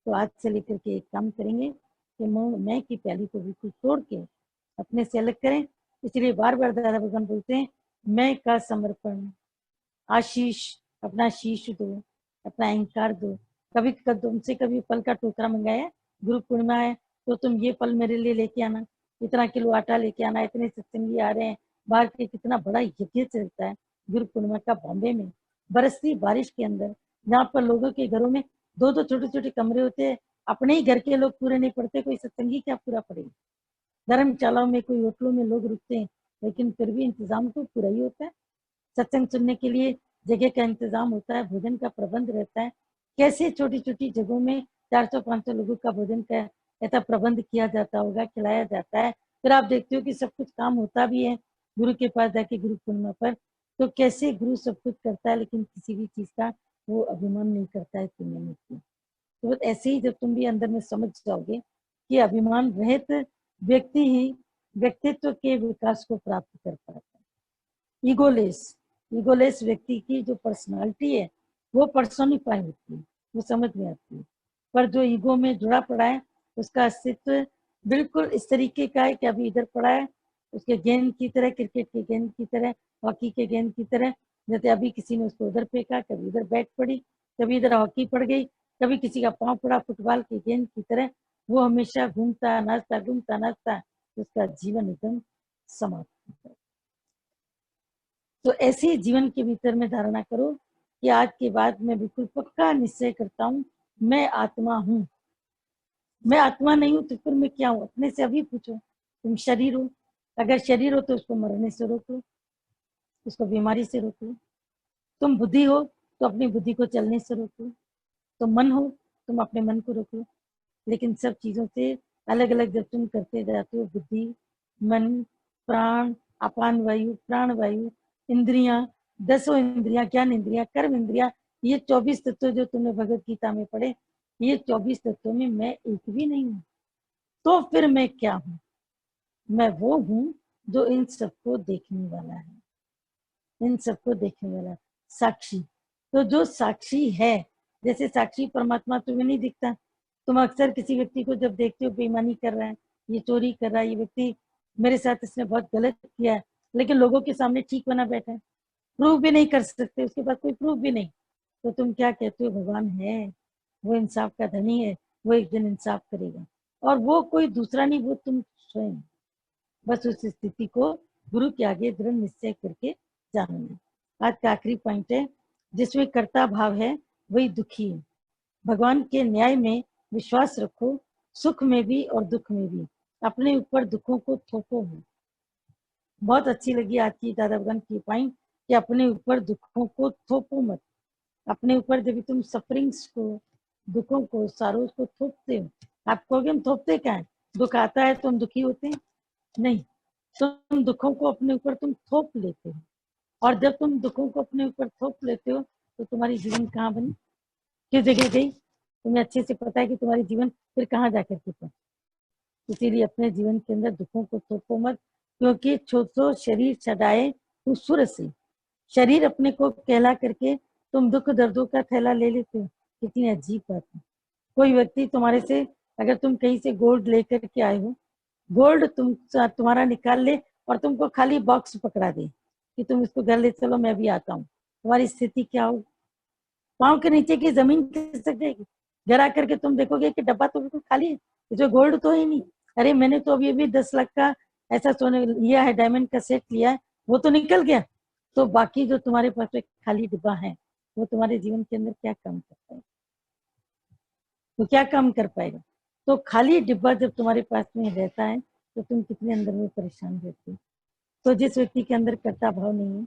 तो आज से लेकर के एक काम करेंगे कि मैं की प्याली को बिल्कुल तोड़ के अपने से अलग करें। इसलिए बार बार दादा भगवान बोलते हैं मैं का समर्पण, आशीष, अपना शीश दो, अपना अहंकार दो। कभी तुमसे कभी फल का टोकरा मंगाया, गुरु पूर्णिमा है तो तुम ये फल मेरे लिए लेके आना, इतना किलो आटा लेके आना, इतने सत्संगी आ रहे हैं, बाहर के कितना बड़ा यज्ञ चलता है गुरु पूर्णिमा का बॉम्बे में, बरसती बारिश के अंदर, जहाँ पर लोगों के घरों में दो दो छोटे छोटे कमरे होते हैं, अपने ही घर के लोग पूरे नहीं पड़ते, कोई सत्संगी क्या पूरा पड़ेगा। धर्मशालाओं में कोई होटलों में लोग रुकते हैं, लेकिन फिर भी इंतजाम तो पूरा ही होता है। सत्संग सुनने के लिए जगह का इंतजाम होता है, भोजन का प्रबंध रहता है। कैसे छोटी छोटी जगहों में 400-500 लोगों का भोजन का ऐसा प्रबंध किया जाता होगा, खिलाया जाता है। फिर आप देखते हो कि सब कुछ काम होता भी है गुरु के पास जाके गुरु पूर्णिमा पर। तो कैसे गुरु सब कुछ करता है लेकिन किसी भी चीज का वो अभिमान नहीं करता है कि मैंने किया। तो बस ऐसे ही जब तुम भी अंदर में समझ जाओगे कि अभिमान रहित व्यक्ति ही व्यक्तित्व के विकास को प्राप्त कर पाता है। ईगोलेस व्यक्ति की जो पर्सनालिटी है वो पर्सोनिफाई होती है, वो समझ में आती है। पर जो ईगो में जुड़ा पड़ा है उसका अस्तित्व बिल्कुल इस तरीके का है कि अभी इधर पड़ा है, उसके गेंद की तरह, क्रिकेट के गेंद की तरह, हॉकी के गेंद की तरह। जैसे अभी किसी ने उसको उधर फेंका, कभी इधर बैट पड़ी, कभी इधर हॉकी पड़ गई, कभी किसी का पांव पड़ा फुटबॉल की गेंद की तरह। वो हमेशा घूमता नाचता उसका जीवन एकदम समाप्त होता है। तो ऐसे ही जीवन के भीतर में धारणा करो कि आज के बाद मैं बिल्कुल पक्का निश्चय करता हूँ मैं आत्मा हूँ। मैं आत्मा नहीं हूँ तो फिर मैं क्या हूँ? अपने से अभी पूछो, तुम शरीर हो, अगर शरीर हो तो उसको मरने से रोक लो, उसको बीमारी से रोक लो। तुम बुद्धि हो तो अपनी बुद्धि को चलने से रोक लो। तुम मन हो, तुम अपने मन को रोक लो। लेकिन सब चीजों से अलग अलग जब तुम करते जाते हो, बुद्धि, मन, प्राण, अपान वायु, प्राण वायु, इंद्रियां, 10 इंद्रियां, ज्ञान इंद्रियां, कर्म इंद्रियां, ये 24 तत्व जो तुमने भगवत गीता में पढ़े, ये 24 तत्वों में मैं एक भी नहीं हूँ। तो फिर मैं क्या हूँ? मैं वो हूँ जो इन सबको देखने वाला है, इन सबको देखने वाला साक्षी। तो जो साक्षी है, जैसे साक्षी परमात्मा तुम्हें नहीं दिखता, तुम अक्सर किसी व्यक्ति को जब देखते हो बेईमानी कर रहा है, ये चोरी कर रहा है, ये व्यक्ति मेरे साथ इसने बहुत गलत किया है, लेकिन लोगों के सामने ठीक बना बैठा है, प्रूव भी नहीं कर सकते, उसके पास कोई प्रूफ भी नहीं। तो तुम क्या कहते हो? भगवान है, वो इंसाफ का धनी है, वो एक दिन इंसाफ करेगा। और वो कोई दूसरा नहीं, वो तुम स्वयं। बस उस स्थिति को गुरु के आगे दृढ़ निश्चय करके जानना। आज का आखिरी पॉइंट है, जिसमें कर्ता भाव है वही दुखी है। भगवान के न्याय में विश्वास रखो, सुख में भी और दुख में भी। अपने ऊपर दुखों को थोपो हो। बहुत अच्छी लगी आज की दादा भगवान की पॉइंट कि अपने ऊपर दुखों को थोपो मत। अपने ऊपर जब तुम सफरिंग्स को, दुखों को, सारों को थोपते हो, आप कहोगे हम थोपते क्या है? दुख आता है तो हम दुखी होते हैं? नहीं, तुम दुखों को अपने ऊपर तुम थोप लेते हो। और जब तुम दुखों को अपने ऊपर थोप लेते हो तो तुम्हारी जीवन कहाँ बनी, किस जगह गई? तुम्हें अच्छे से पता है कि तुम्हारी जीवन फिर कहाँ जाकर के पहुंची। इसीलिए अपने जीवन के अंदर दुखों को थोपो मत, क्योंकि छोटो शरीर छड़ाए तू सुर से। शरीर अपने को कहला करके तुम दुख दर्दों का थैला ले लेते हो। कितनी अजीब बात है। कोई व्यक्ति तुम्हारे से, अगर तुम कहीं से गोल्ड लेकर के आए हो, गोल्ड तुम्हारा निकाल ले और तुमको खाली बॉक्स पकड़ा दे कि तुम इसको घर ले चलो, मैं भी आता हूँ, तुम्हारी स्थिति क्या हो? पाँव के नीचे की जमीन खिसक जाएगी। घर आकर के तुम देखोगे कि डब्बा तो बिल्कुल खाली है, जो गोल्ड तो ही नहीं। अरे मैंने तो अभी अभी 10 लाख का ऐसा सोने लिया है, डायमंड का सेट लिया है, वो तो निकल गया। तो बाकी जो तुम्हारे पास एक खाली डिब्बा है, वो तुम्हारे जीवन के अंदर क्या काम करता है? वो क्या काम कर पाएगा? तो खाली डिब्बा जब तुम्हारे पास में रहता है, तो तुम कितने अंदर में परेशान रहते हो। तो जिस व्यक्ति के अंदर कर्ता भाव नहीं है,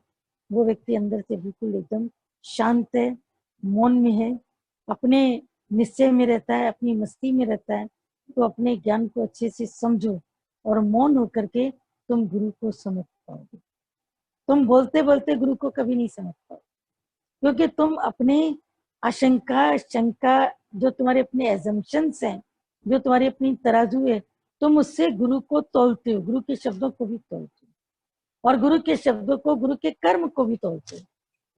वो व्यक्ति अंदर से बिल्कुल एकदम शांत है, मौन में है, अपने निश्चय में रहता है, अपनी मस्ती में रहता है। तो अपने ज्ञान को अच्छे से समझो और मौन होकर के तुम गुरु को समझ पाओगे। तुम बोलते बोलते गुरु को कभी नहीं समझ पाओगे, क्योंकि तुम अपने आशंका शंका, जो तुम्हारे अपने एजम्पशंस हैं, जो तुम्हारी अपनी तराजू है, तुम उससे गुरु को तोलते हो, गुरु के शब्दों को भी तोलते हो, और गुरु के शब्दों को, गुरु के कर्म को भी तोलते हो।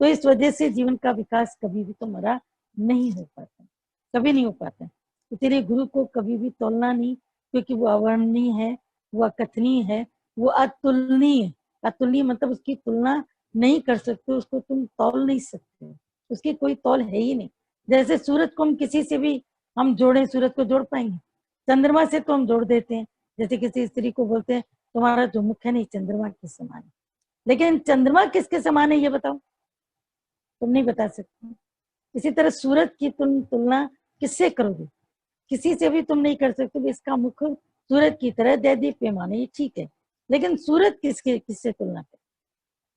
तो इस वजह से जीवन का विकास कभी भी तुम्हारा नहीं हो पाता, कभी नहीं हो पाता। तो तेरे गुरु को कभी भी तोलना नहीं, क्योंकि वो अवर्णनीय है, वो अकथनीय है, वो अतुलनीय है। अतुलनीय मतलब उसकी तुलना नहीं कर सकते, उसको तुम तौल नहीं सकते, उसकी कोई तौल है ही नहीं। जैसे सूरज को हम किसी से भी हम जोड़े, सूरज को जोड़ पाएंगे? चंद्रमा से तो हम जोड़ देते हैं। जैसे किसी स्त्री को बोलते हैं तुम्हारा जो मुख है नहीं चंद्रमा के समान है, लेकिन चंद्रमा किसके समान है ये बताओ? तुम नहीं बता सकते। इसी तरह सूरज की तुम तुलना किससे करोगे? किसी से भी तुम नहीं कर सकते। इसका मुख सूरज की तरह दैदीप्यमान है, ये ठीक है, लेकिन सूरज किससे तुलना कर?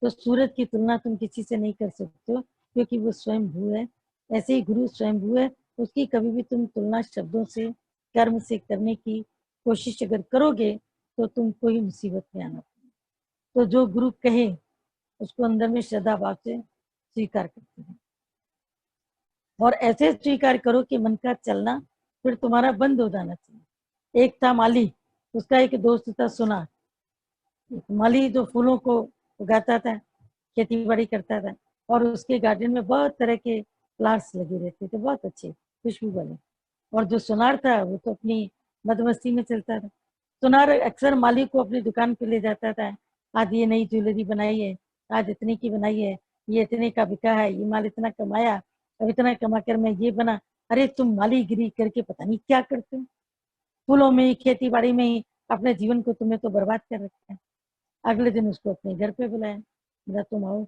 तो सूरज की तुलना तुम किसी से नहीं कर सकते हो, क्योंकि वो स्वयं भू है। ऐसे ही गुरु स्वयं भू है, उसकी कभी भी तुम तुलना शब्दों से, कर्म से करने की कोशिश अगर करोगे, तो तुम कोई मुसीबत में आना। तो जो गुरु कहे उसको अंदर में श्रद्धा भाव से स्वीकार करते हैं, और ऐसे स्वीकार करो कि मन का चलना फिर तुम्हारा बंद हो जाना चाहिए। एक था माली, उसका एक दोस्त था सुना। माली जो फूलों को उगाता था, खेती बाड़ी करता था, और उसके गार्डन में बहुत तरह के प्लांट्स लगे रहते थे, बहुत अच्छे खुशबू वाले। और जो सुनार था वो तो अपनी मदमस्ती में चलता था। सुनार अक्सर माली को अपनी दुकान पे ले जाता था, आज ये नई ज्वेलरी बनाई है, आज इतने की बनाई है, ये इतने का बिका है, ये माल इतना कमाया, अब इतना कमा कर मैं ये बना। अरे तुम मालीगिरी करके पता नहीं क्या करते हो, फूलों में ही, खेती बाड़ी में ही अपने जीवन को तुम्हें तो बर्बाद कर रखा है। अगले दिन उसको अपने घर पे बुलाया, बोला तुम आओ,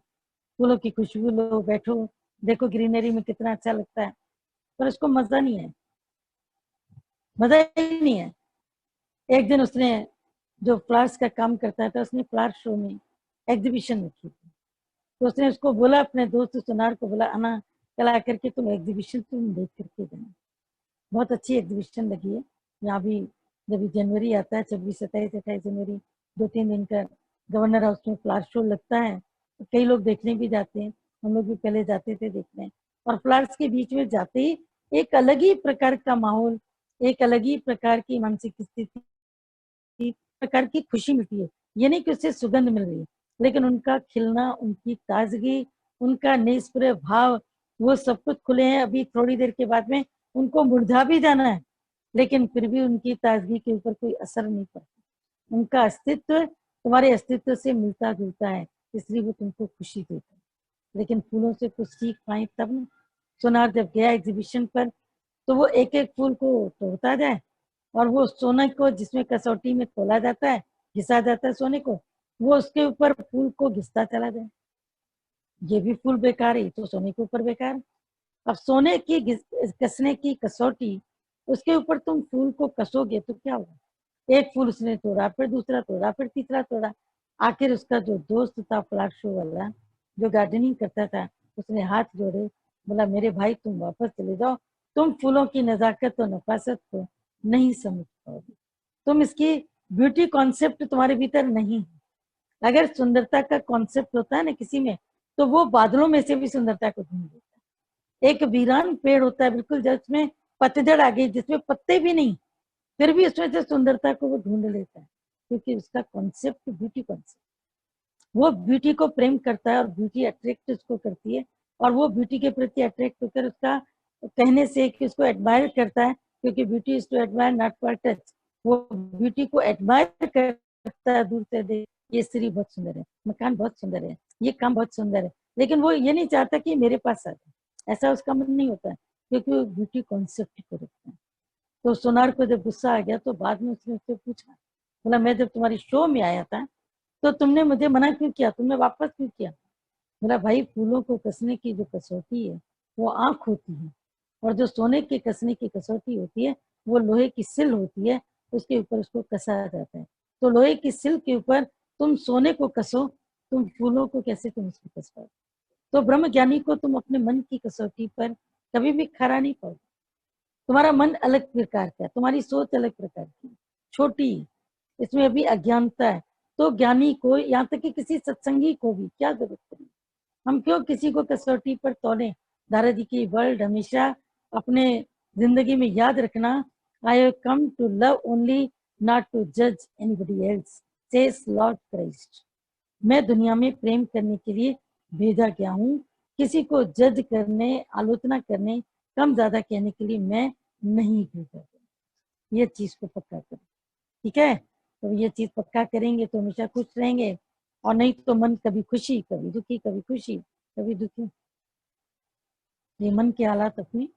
फूलों की खुशबू लो, बैठो, देखो ग्रीनरी में कितना अच्छा लगता है। पर उसको मजा नहीं है, मजा ही नहीं है। एक दिन उसने, जो फ्लावर्स का काम करता था, उसने फ्लावर शो में एग्जीबिशन रखी थी। तो उसने उसको बोला, अपने दोस्त सुनार को बोला, आना कल आकर के तुम एग्जीबिशन तुम देख करके जाना, बहुत अच्छी एग्जीबिशन लगी है यहाँ भी। जब जनवरी आता है, 26, 27, 28 जनवरी, 2-3 दिन का गवर्नर हाउस में फ्लावर शो लगता है, तो कई लोग देखने भी जाते हैं। हम लोग भी पहले जाते थे देखने, और फ्लावर्स के बीच में जाते ही एक अलग ही प्रकार का माहौल, एक अलग ही प्रकार की मानसिक स्थिति, प्रकार की खुशी मिलती है। ये नहीं कि उससे सुगंध मिल रही है, लेकिन उनका खिलना, उनकी ताजगी, उनका निष्प्रय भाव, वो सब कुछ खुले हैं। अभी थोड़ी देर के बाद में उनको मुरझा भी जाना है, लेकिन फिर भी उनकी ताजगी के ऊपर कोई असर नहीं पड़ता। उनका अस्तित्व तुम्हारे अस्तित्व से मिलता जुलता है, इसलिए वो तुमको खुशी देता है। लेकिन फूलों से कुछ सीख पाए तब ना। सोनार जब गया एग्जीबिशन पर, तो वो एक एक फूल को तोड़ता जाए, और वो सोने को, जिसमें कसौटी में तोला जाता है, घिसा जाता है सोने को, वो उसके ऊपर फूल को घिसता चला जाए। ये भी फूल बेकार है, तो सोने के ऊपर बेकार। अब सोने की कसने की कसौटी, उसके ऊपर तुम फूल को कसोगे तो क्या होगा? एक फूल उसने तोड़ा, फिर दूसरा तोड़ा, फिर तीसरा तोड़ा। आखिर उसका जो दोस्त था फ्लावर शो वाला, जो गार्डनिंग करता था, उसने हाथ जोड़े, बोला मेरे भाई तुम वापस चले जाओ, तुम फूलों की नजाकत और नफासत को नहीं समझ पाओगे, तुम इसकी ब्यूटी कॉन्सेप्ट तुम्हारे भीतर नहीं है। अगर सुंदरता का कॉन्सेप्ट होता है ना किसी में, तो वो बादलों में से भी सुंदरता को ढूंढ लेता है। एक वीरान पेड़ होता है बिल्कुल, जिसमें पतझड़ आ गई, जिसमें पत्ते भी नहीं, फिर भी उसमें से सुंदरता को वो ढूंढ लेता है, क्योंकि उसका कॉन्सेप्ट ब्यूटी कॉन्सेप्ट, वो ब्यूटी को प्रेम करता है और ब्यूटी अट्रैक्ट उसको करती है, और वो ब्यूटी के प्रति अट्रैक्ट होकर उसका कहने से कि उसको एडमायर करता है, क्योंकि beauty is to admire not for touch, वो ब्यूटी को एडमायर करता है दूर से, देख ये स्त्री बहुत सुंदर है, मकान बहुत सुंदर है, ये काम बहुत सुंदर है, लेकिन वो ये नहीं चाहता कि मेरे पास आ जाए, ऐसा उसका मन नहीं होता है, क्योंकि वो ब्यूटी कॉन्सेप्ट को रखता है। तो सोनार को जब गुस्सा आ गया तो बाद में उसने उससे पूछा, बोला मैं जब तुम्हारी शो में आया था तो तुमने मुझे मना क्यों किया, तुमने वापस क्यों किया? बोला भाई, फूलों को कसने की जो कसौटी है वो आंख होती है, और जो सोने के कसने की कसौटी होती है वो लोहे की सिल होती है, उसके ऊपर उसको कसा जाता है। तो लोहे की सिल के ऊपर तुम सोने को कसो, तुम फूलों को कैसे तुम उसको कस पाओ? तो ब्रह्म ज्ञानी को तुम अपने मन की कसौटी पर कभी भी खरा नहीं पाओगे। तुम्हारा मन अलग प्रकार का है, तुम्हारी सोच अलग प्रकार की, छोटी, इसमें अभी अज्ञानता है। तो ज्ञानी को, यहाँ तक कि किसी सत्संगी को भी क्या जरूरत पड़ी, हम क्यों किसी को कसौटी पर तोले? दारा जी की वर्ल्ड हमेशा अपने जिंदगी में याद रखना, I have come to love only, not to जज anybody else, says Lord Christ. मैं दुनिया में प्रेम करने के लिए भेजा गया हूँ, किसी को जज करने, आलोचना करने, कम ज्यादा कहने के लिए मैं नहीं भेजा गया। ये चीज को पक्का करो, ठीक है? तो ये चीज पक्का करेंगे तो हमेशा खुश रहेंगे, और नहीं तो मन कभी खुशी, कभी दुखी, कभी खुशी, कभी दुखी। ये मन के हालात अपने